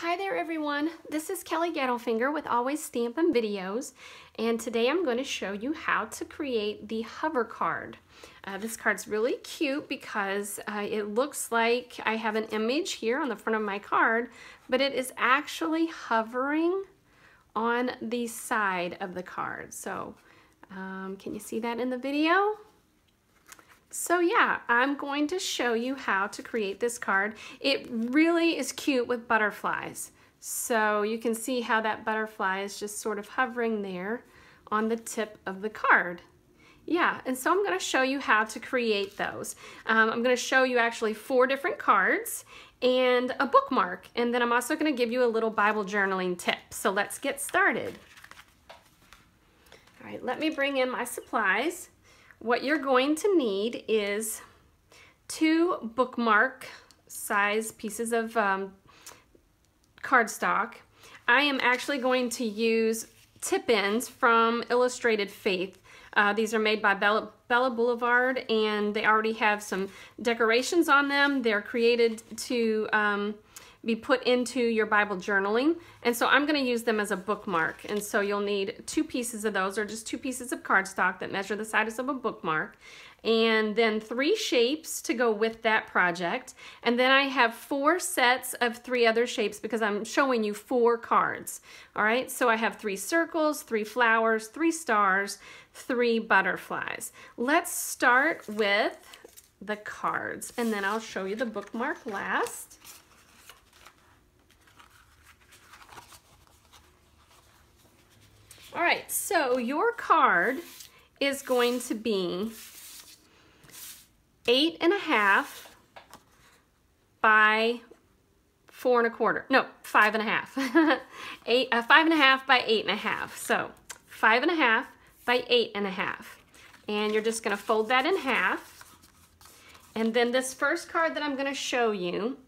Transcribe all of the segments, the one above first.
Hi there everyone, this is Kelly Gettlefinger with Always Stampin' Videos, and today I'm going to show you how to create the hover card. This card's really cute because it looks like I have an image here on the front of my card, but it is actually hovering on the side of the card. So can you see that in the video? So yeah, I'm going to show you how to create this card. It really is cute with butterflies. So you can see how that butterfly is just sort of hovering there on the tip of the card. Yeah, and so I'm going to show you how to create those. I'm going to show you actually 4 different cards and a bookmark. And then I'm also going to give you a little Bible journaling tip. So let's get started. All right, let me bring in my supplies. What you're going to need is 2 bookmark size pieces of cardstock. I am actually going to use tip-ins from Illustrated Faith. These are made by Bella Boulevard, and they already have some decorations on them. They're created to be put into your Bible journaling, and so I'm going to use them as a bookmark. And so you'll need 2 pieces of those, or just 2 pieces of cardstock that measure the size of a bookmark, and then 3 shapes to go with that project. And then I have 4 sets of 3 other shapes because I'm showing you 4 cards. All right, so I have 3 circles, 3 flowers, 3 stars, 3 butterflies. Let's start with the cards, and then I'll show you the bookmark last. All right, so your card is going to be 8.5 by 4 1/4. No, 5.5. 5.5 by 8.5. So 5.5 by 8.5. And you're just going to fold that in half. And then this first card that I'm going to show you,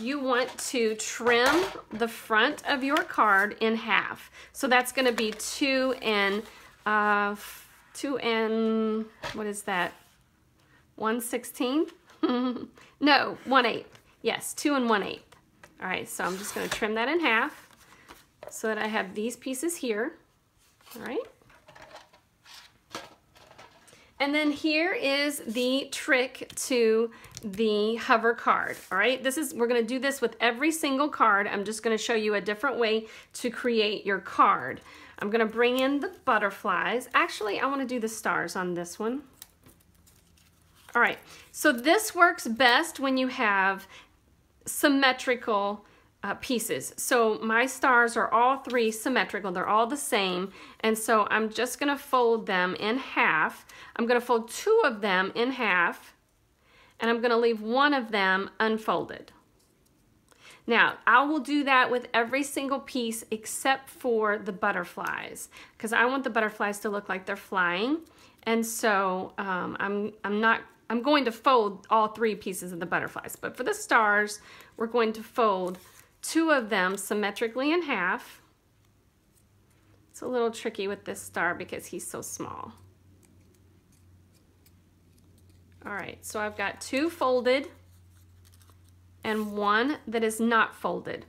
you want to trim the front of your card in half. So that's going to be 2 and what is that? 1/16? No, 1/8. Yes, 2 and 1/8. All right, so I'm just going to trim that in half so that I have these pieces here. All right. And then here is the trick to the hover card. All right, we're going to do this with every single card. I'm just going to show you a different way to create your card. I'm going to bring in the butterflies. Actually, I want to do the stars on this one. All right, so this works best when you have symmetrical pieces. So my stars are all 3 symmetrical. They're all the same. And so I'm just going to fold them in half. I'm going to fold 2 of them in half, and I'm going to leave 1 of them unfolded. Now, I will do that with every single piece except for the butterflies, because I want the butterflies to look like they're flying. And so I'm going to fold all 3 pieces of the butterflies. But for the stars, we're going to fold 2 of them symmetrically in half. It's a little tricky with this star because he's so small. All right, so I've got 2 folded and 1 that is not folded.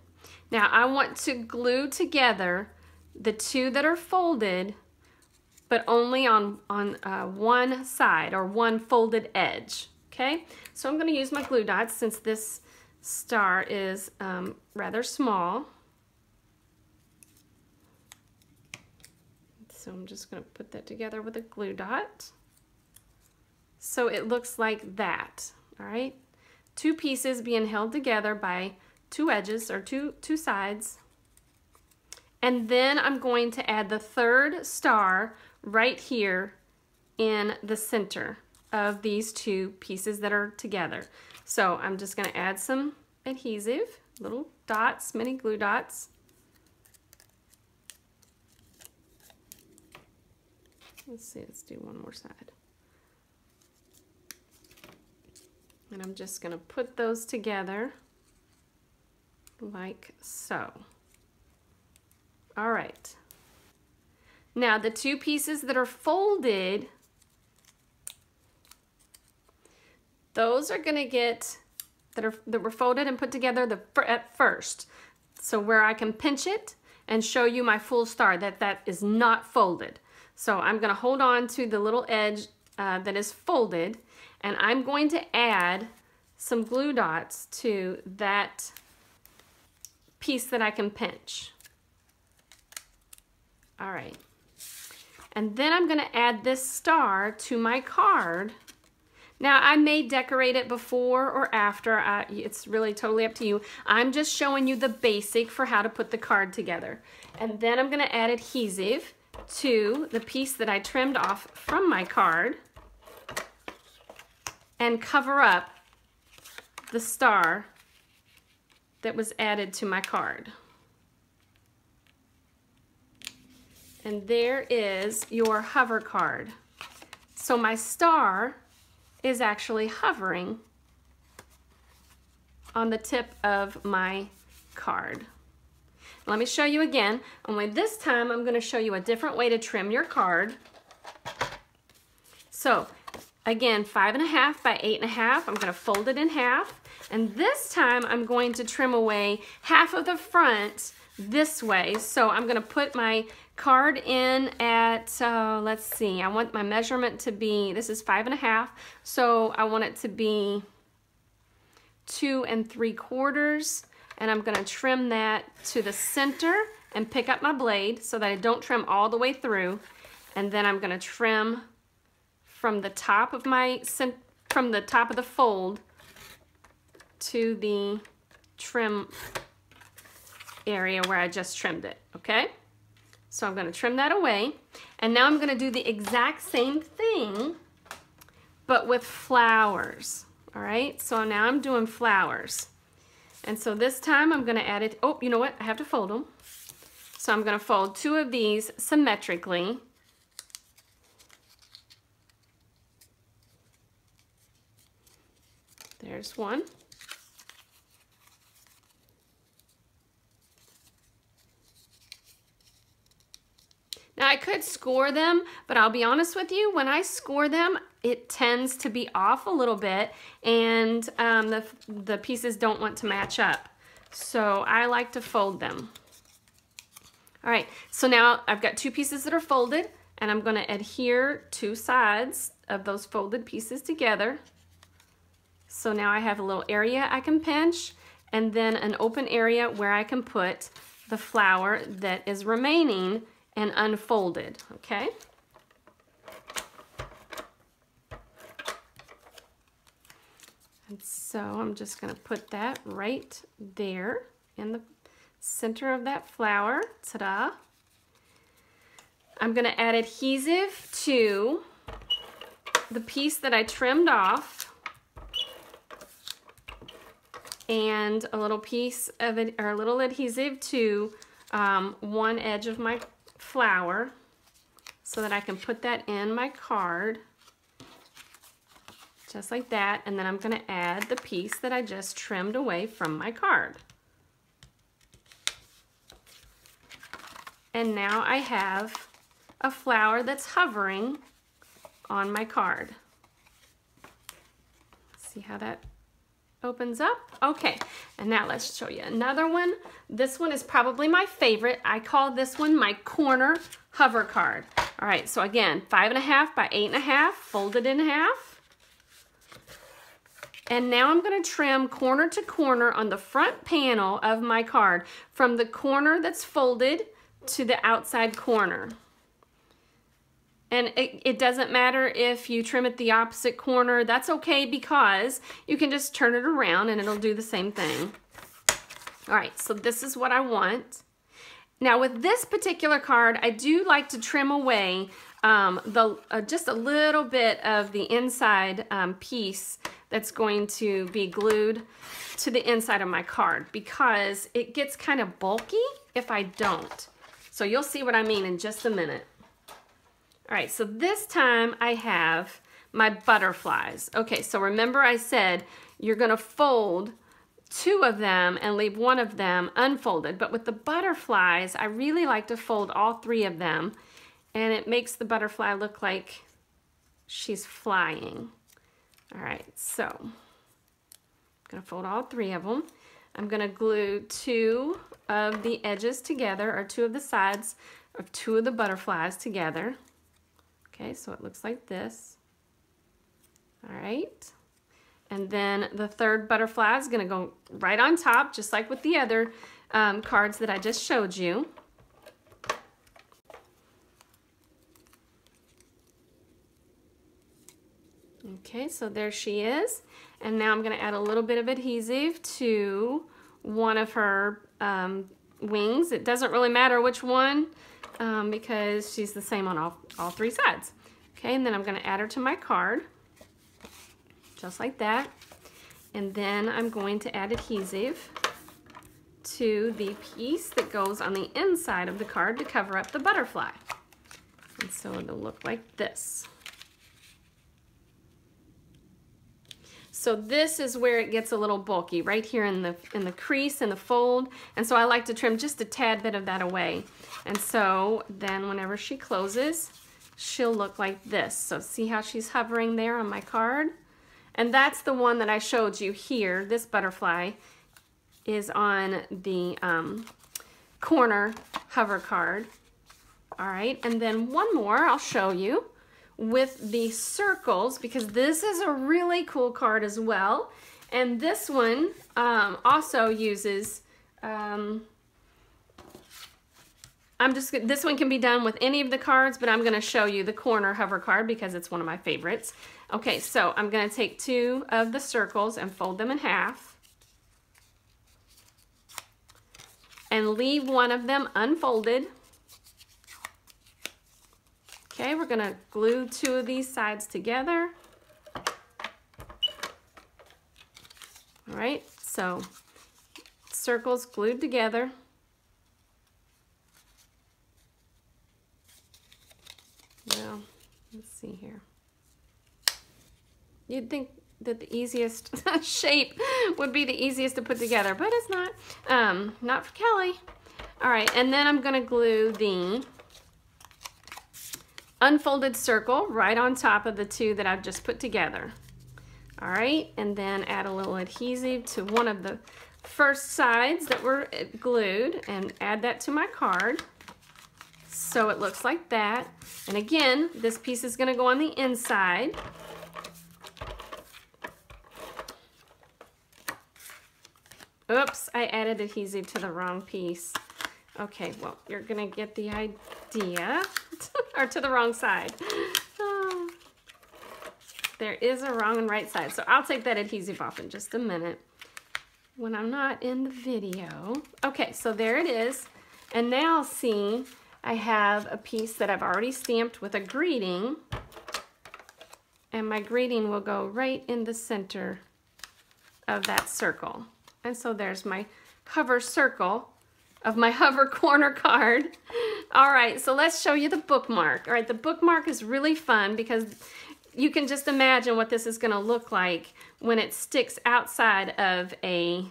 Now I want to glue together the 2 that are folded, but only on one side, or one folded edge. Okay, so I'm going to use my glue dots since this star is rather small. So I'm just going to put that together with a glue dot. So it looks like that. All right, 2 pieces being held together by 2 edges, or two sides. And then I'm going to add the 3rd star right here in the center of these 2 pieces that are together. So I'm just going to add some adhesive, little dots, mini glue dots. Let's see, let's do one more side. And I'm just going to put those together like so. All right. Now the 2 pieces that are folded, those are going to get that were folded and put together at first. So where I can pinch it and show you my full star, that is not folded. So I'm gonna hold on to the little edge that is folded, and I'm going to add some glue dots to that piece that I can pinch. All right. And then I'm gonna add this star to my card. Now I may decorate it before or after, it's really totally up to you. I'm just showing you the basic for how to put the card together. And then I'm gonna add adhesive to the piece that I trimmed off from my card and cover up the star that was added to my card. And there is your hover card. So my star is actually hovering on the tip of my card. Let me show you again, only this time I'm going to show you a different way to trim your card. So again, 5.5 by 8.5, I'm going to fold it in half, and this time I'm going to trim away half of the front this way. So I'm going to put my card in at, let's see, I want my measurement to be, this is 5.5, so I want it to be 2 3/4, and I'm going to trim that to the center and pick up my blade so that I don't trim all the way through, and then I'm going to trim from the top of the fold to the trim area where I just trimmed it, okay? So I'm going to trim that away, and now I'm going to do the exact same thing but with flowers. All right, so now I'm doing flowers. And so this time I'm going to add it, oh, you know what, I have to fold them. So I'm going to fold 2 of these symmetrically. There's one. Now I could score them, but I'll be honest with you, when I score them, it tends to be off a little bit, and the pieces don't want to match up. So I like to fold them. All right, so now I've got 2 pieces that are folded, and I'm going to adhere 2 sides of those folded pieces together. So now I have a little area I can pinch, and then an open area where I can put the flower that is remaining and unfolded, okay? And so I'm just gonna put that right there in the center of that flower, ta-da. I'm gonna add adhesive to the piece that I trimmed off, and a little piece of it, or a little adhesive to one edge of my flower so that I can put that in my card just like that, and then I'm going to add the piece that I just trimmed away from my card. And now I have a flower that's hovering on my card. See how that opens up? Okay, and now let's show you another one. This one is probably my favorite. I call this one my corner hover card. All right, so again, 5.5 by 8.5, folded in half. And now I'm going to trim corner to corner on the front panel of my card, from the corner that's folded to the outside corner. And it doesn't matter if you trim it the opposite corner. That's okay, because you can just turn it around and it'll do the same thing. All right, so this is what I want. Now with this particular card, I do like to trim away just a little bit of the inside piece that's going to be glued to the inside of my card, because it gets kind of bulky if I don't. So you'll see what I mean in just a minute. All right, so this time I have my butterflies. Okay, so remember I said you're gonna fold 2 of them and leave 1 of them unfolded, but with the butterflies, I really like to fold all 3 of them, and it makes the butterfly look like she's flying. All right, so I'm gonna fold all 3 of them. I'm gonna glue 2 of the edges together, or 2 of the sides of 2 of the butterflies together. Okay, so it looks like this. All right. And then the 3rd butterfly is gonna go right on top, just like with the other cards that I just showed you. Okay, so there she is. And now I'm gonna add a little bit of adhesive to one of her wings. It doesn't really matter which one because she's the same on all 3 sides. Okay, and then I'm gonna add her to my card, just like that. And then I'm going to add adhesive to the piece that goes on the inside of the card to cover up the butterfly. And so it'll look like this. So this is where it gets a little bulky, right here in the crease and the fold. And so I like to trim just a tad bit of that away. And so then whenever she closes, she'll look like this. So see how she's hovering there on my card? And that's the one that I showed you here. This butterfly is on the corner hover card. All right, and then one more I'll show you with the circles, because this is a really cool card as well. And this one also uses, this one can be done with any of the cards, but I'm gonna show you the corner hover card because it's one of my favorites. Okay, so I'm gonna take 2 of the circles and fold them in half. And leave one of them unfolded. Okay, we're gonna glue 2 of these sides together. All right, so circles glued together. Well, let's see here. You'd think that the easiest shape would be the easiest to put together, but it's not for Kelly. All right, and then I'm gonna glue the unfolded circle right on top of the 2 that I've just put together. All right, and then add a little adhesive to one of the first sides that were glued and add that to my card. So it looks like that. And again, this piece is gonna go on the inside. Oops, I added adhesive to the wrong piece. Okay, well, you're gonna get the idea. Or to the wrong side. Oh. There is a wrong and right side. So I'll take that adhesive off in just a minute when I'm not in the video. Okay, so there it is. And now see, I have a piece that I've already stamped with a greeting. And my greeting will go right in the center of that circle. And so there's my hover circle of my hover corner card. All right, so let's show you the bookmark. All right, the bookmark is really fun because you can just imagine what this is gonna look like when it sticks outside of a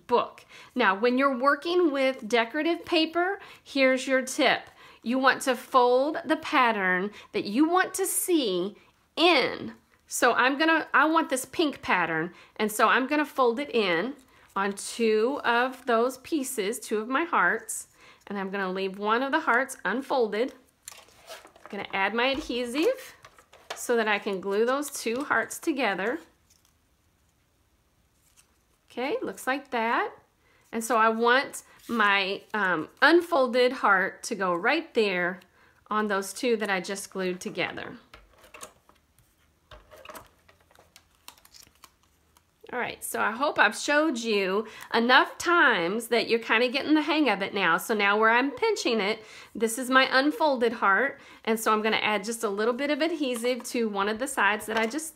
book. Now, when you're working with decorative paper, here's your tip. You want to fold the pattern that you want to see in. So I want this pink pattern, and so I'm gonna fold it in on 2 of those pieces, 2 of my hearts, and I'm gonna leave one of the hearts unfolded. I'm gonna add my adhesive so that I can glue those 2 hearts together. Okay, looks like that. And so I want my unfolded heart to go right there on those 2 that I just glued together. All right, so I hope I've showed you enough times that you're kind of getting the hang of it now. So now where I'm pinching it, this is my unfolded heart. And so I'm gonna add just a little bit of adhesive to one of the sides that I just,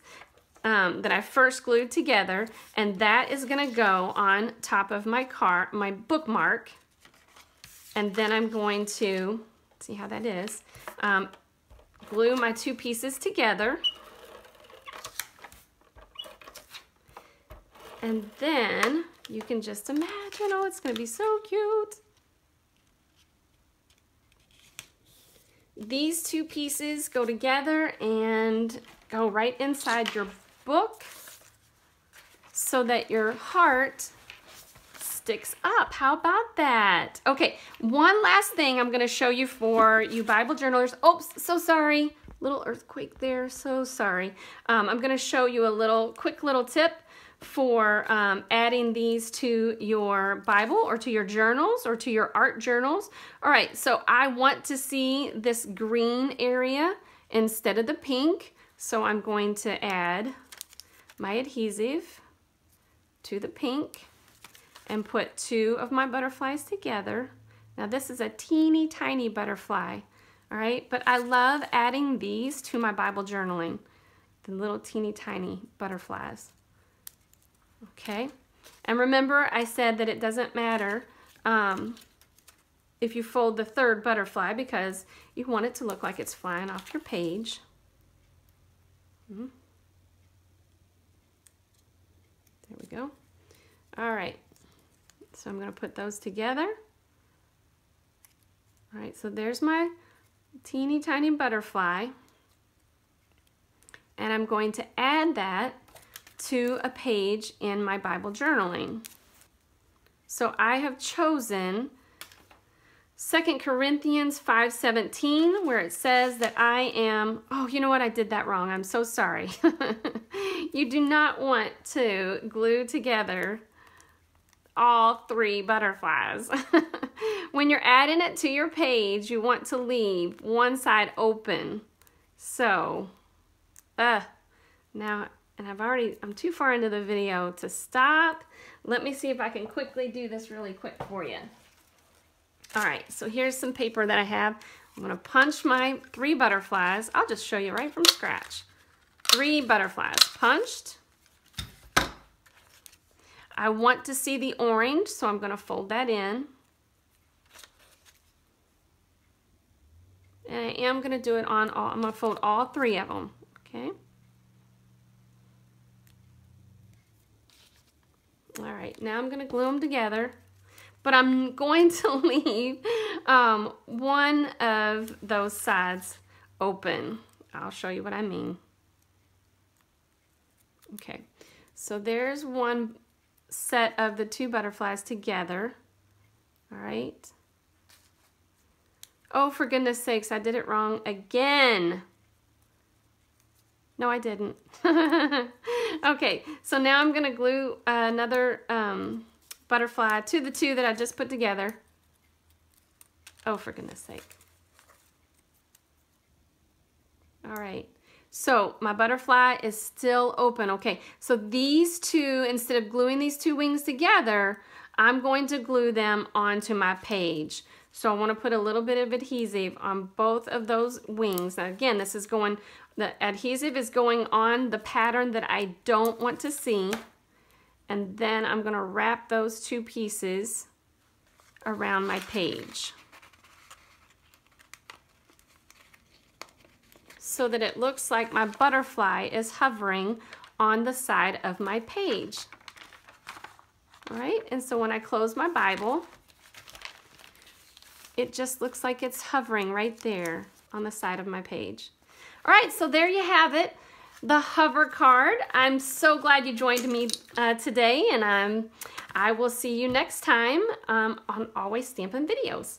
that I first glued together. And that is gonna go on top of my bookmark. And then I'm going to, see how that is, glue my 2 pieces together. And then you can just imagine, oh, it's gonna be so cute. These 2 pieces go together and go right inside your book so that your heart sticks up. How about that? Okay, one last thing I'm going to show you for you Bible journalers. Oops, so sorry. Little earthquake there, so sorry. I'm going to show you a quick little tip for adding these to your Bible or to your journals or to your art journals. All right, so I want to see this green area instead of the pink, so I'm going to add my adhesive to the pink and put 2 of my butterflies together. Now this is a teeny tiny butterfly, all right, but I love adding these to my Bible journaling, the little teeny tiny butterflies. Okay, and remember I said that it doesn't matter if you fold the 3rd butterfly because you want it to look like it's flying off your page. There we go. All right, so I'm going to put those together. All right, so there's my teeny tiny butterfly, and I'm going to add that to a page in my Bible journaling. So I have chosen 2 Corinthians 5:17, where it says that I am, oh, you know what? I did that wrong. I'm so sorry. You do not want to glue together all 3 butterflies. When you're adding it to your page, you want to leave one side open. So, now, and I'm too far into the video to stop. Let me see if I can quickly do this really quick for you. All right, so here's some paper that I have. I'm gonna punch my 3 butterflies. I'll just show you right from scratch. 3 butterflies punched. I want to see the orange, so I'm gonna fold that in. And I am gonna do it on all, I'm gonna fold all 3 of them, okay? All right, now I'm gonna glue them together. But I'm going to leave one of those sides open. I'll show you what I mean. Okay, so there's one set of the 2 butterflies together. All right. Oh, for goodness sakes, I did it wrong again. No, I didn't. Okay, so now I'm gonna glue another butterfly to the 2 that I just put together. Oh, for goodness sake. All right, so my butterfly is still open. Okay, so these 2, instead of gluing these 2 wings together, I'm going to glue them onto my page. So I want to put a little bit of adhesive on both of those wings. Now again, the adhesive is going on the pattern that I don't want to see. And then I'm going to wrap those 2 pieces around my page so that it looks like my butterfly is hovering on the side of my page. All right, and so when I close my Bible, it just looks like it's hovering right there on the side of my page. All right, so there you have it. The hover card. I'm so glad you joined me today, and I will see you next time on Always Stampin' Videos.